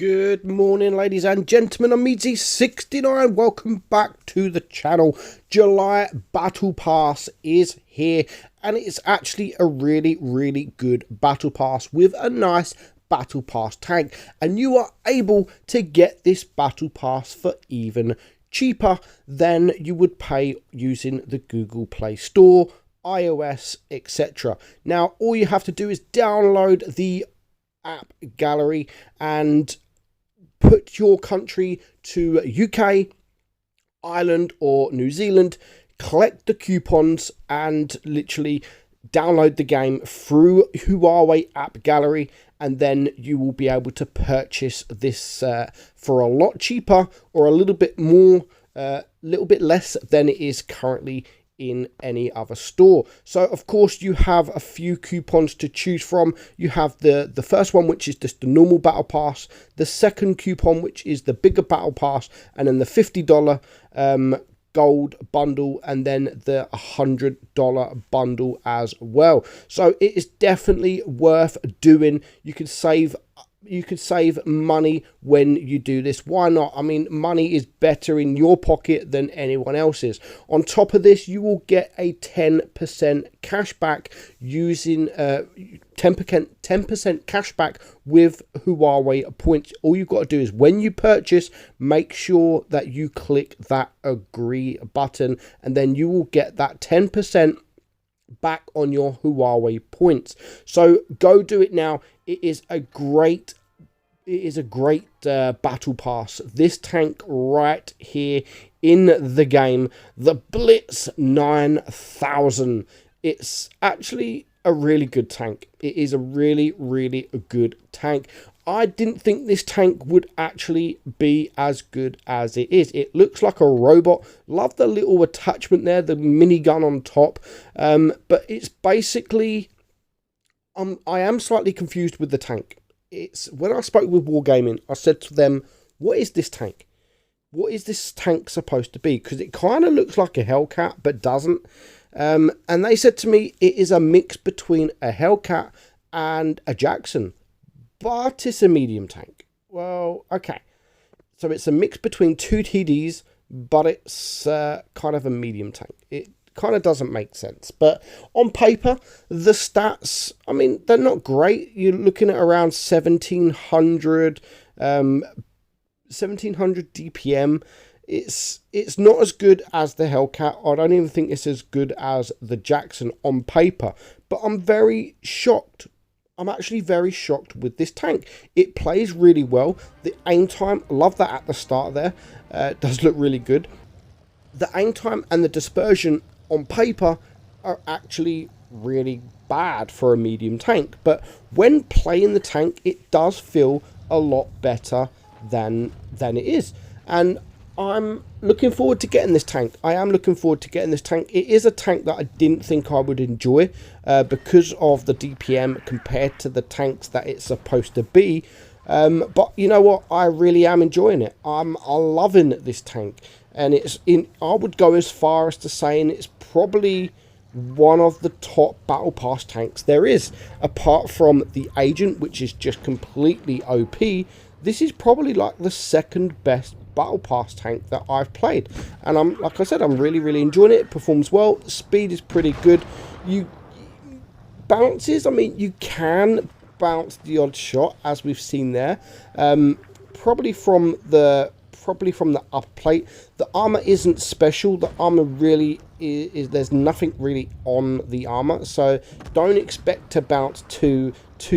Good morning, ladies and gentlemen. I'm meadsyreplays. Welcome back to the channel. July Battle Pass is here, and it's actually a really good Battle Pass with a nice Battle Pass tank. And you are able to get this Battle Pass for even cheaper than you would pay using the Google Play Store, iOS, etc. Now, all you have to do is download the app gallery and put your country to UK, Ireland or New Zealand, collect the coupons and literally download the game through Huawei app gallery, and then you will be able to purchase this for a lot cheaper or a little bit more, little bit less than it is currently in any other store. So of course you have a few coupons to choose from. You have the first one, which is just the normal battle pass, the second coupon, which is the bigger battle pass, and then the $50 gold bundle, and then the $100 bundle as well. So it is definitely worth doing. You can save money when you do this. Why not? I mean, money is better in your pocket than anyone else's. On top of this, you will get a 10% cash back using 10% cash back with Huawei points. All you've got to do is when you purchase, make sure that you click that agree button, and then you will get that 10% back on your Huawei points. So go do it now. It is a great battle pass. This tank right here in the game, the Blitz 9000. It's actually a really good tank. It is a really good tank. I didn't think this tank would actually be as good as it is. It looks like a robot. Love the little attachment there, the minigun on top. But it's basically, I am slightly confused with the tank. It's when I spoke with Wargaming, I said to them, what is this tank? What is this tank supposed to be? Because it kind of looks like a Hellcat, but doesn't. And they said to me, it is a mix between a Hellcat and a Jackson, but it's a medium tank. Well, okay. So it's a mix between two TDs, but it's kind of a medium tank. It kind of doesn't make sense, but on paper the stats, I mean, they're not great. You're looking at around 1700 DPM. It's not as good as the Hellcat. I don't even think it's as good as the Jackson on paper, but I'm very shocked. I'm actually very shocked with this tank. It plays really well. The aim time, love that at the start there. It does look really good. The aim time and the dispersion on paper are actually really bad for a medium tank, but when playing the tank, it does feel a lot better than it is. And I'm looking forward to getting this tank. I am looking forward to getting this tank. It is a tank that I didn't think I would enjoy because of the DPM compared to the tanks that it's supposed to be. But you know what? I really am enjoying it. I'm loving this tank. And I would go as far as to saying it's probably one of the top battle pass tanks there is. Apart from the Agent, which is just completely OP, this is probably like the second best battle pass tank that I've played. And like I said, I'm really enjoying it. It performs well. The speed is pretty good. Bounces, I mean, you can bounce the odd shot, as we've seen there. Probably from the upper plate. The armor isn't special. The armor really is there's nothing really on the armor, so don't expect to bounce too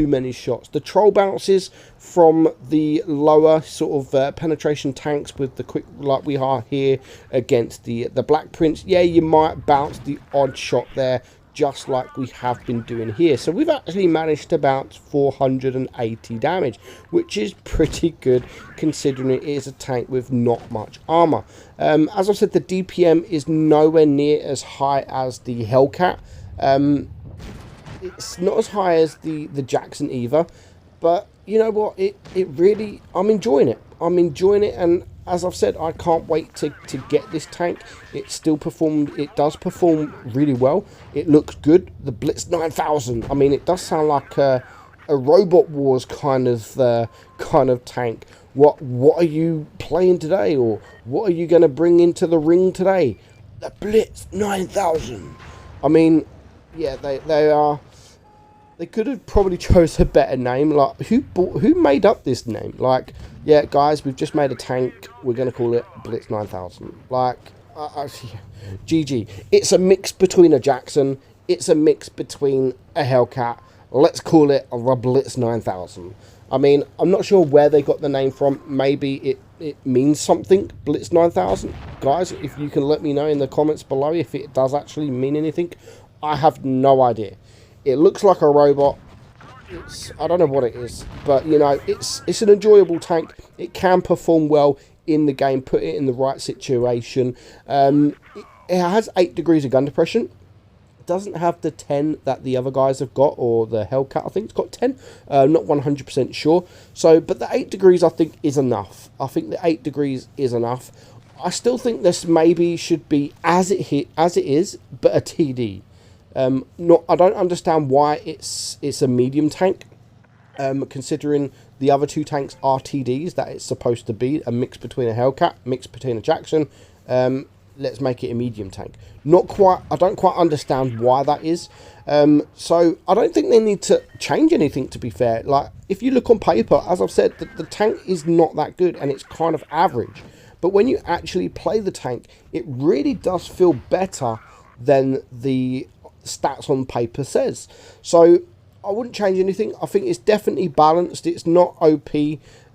many shots. The troll bounces from the lower sort of penetration tanks with the quick, like we are here against the Black Prince. Yeah, you might bounce the odd shot there, just like we have been doing here. So we've actually managed to bounce 480 damage, which is pretty good considering it is a tank with not much armor. As I said, the DPM is nowhere near as high as the Hellcat. It's not as high as the Jackson either, but you know what, it really, I'm enjoying it. And as I've said, I can't wait to get this tank. It does perform really well. It looks good. The Blitz 9000, I mean, it does sound like a Robot Wars kind of tank. What are you playing today, or what are you going to bring into the ring today? The Blitz 9000. I mean, yeah, they could have probably chose a better name. Like, who made up this name? Like, yeah, guys, we've just made a tank. We're going to call it Blitz 9000. Like, GG. It's a mix between a Jackson. It's a mix between a Hellcat. Let's call it a Blitz 9000. I mean, I'm not sure where they got the name from. Maybe it means something, Blitz 9000. Guys, if you can let me know in the comments below if it does actually mean anything. I have no idea. It looks like a robot. I don't know what it is, but you know, it's an enjoyable tank. It can perform well in the game. Put it in the right situation. It has 8 degrees of gun depression. It doesn't have the 10 that the other guys have got, or the Hellcat I think it's got 10. Not 100% sure. So, but the 8 degrees I think is enough. I think the 8 degrees is enough. I still think this maybe should be as it is, but a TD. I don't understand why it's a medium tank, considering the other 2 tanks are TDs that it's supposed to be, a mix between a Hellcat, mix between a Jackson. Let's make it a medium tank. I don't quite understand why that is. So I don't think they need to change anything, to be fair. Like, if you look on paper, as I've said, the tank is not that good and it's kind of average. But when you actually play the tank, it really does feel better than the stats on paper says. So I wouldn't change anything. I think it's definitely balanced. It's not OP.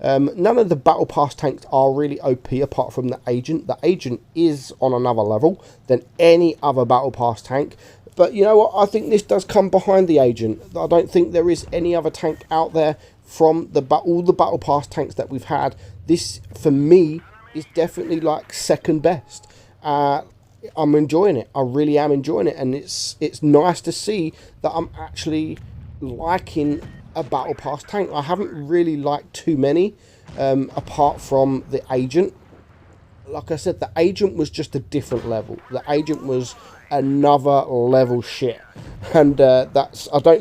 None of the battle pass tanks are really OP apart from the agent. The agent is on another level than any other battle pass tank. But you know what, I think this does come behind the agent. I don't think there is any other tank out there from all the battle pass tanks that we've had. This for me is definitely like second best. I'm enjoying it. I really am enjoying it, and it's nice to see that I'm actually liking a battle pass tank. I haven't really liked too many, apart from the agent. Like I said, the agent was just a different level. The agent was another level shit, and I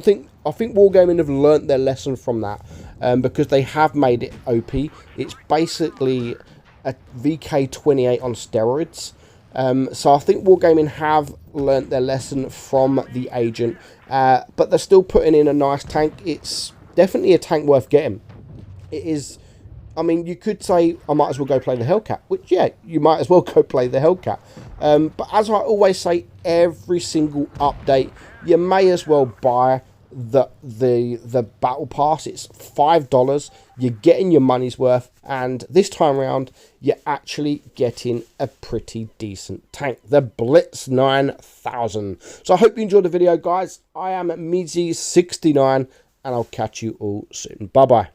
think Wargaming have learnt their lesson from that, because they have made it OP. It's basically a VK28 on steroids. So I think Wargaming have learnt their lesson from the agent, but they're still putting in a nice tank. It's definitely a tank worth getting. It is. I mean, you could say I might as well go play the Hellcat, which, yeah, you might as well go play the Hellcat. But as I always say, every single update, you may as well buy the battle pass. It's $5. You're getting your money's worth, and this time around you're actually getting a pretty decent tank, the Blitz 9000. So I hope you enjoyed the video, guys. I am meadsyreplays, and I'll catch you all soon. Bye bye.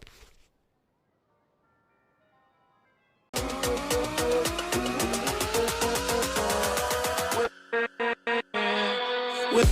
With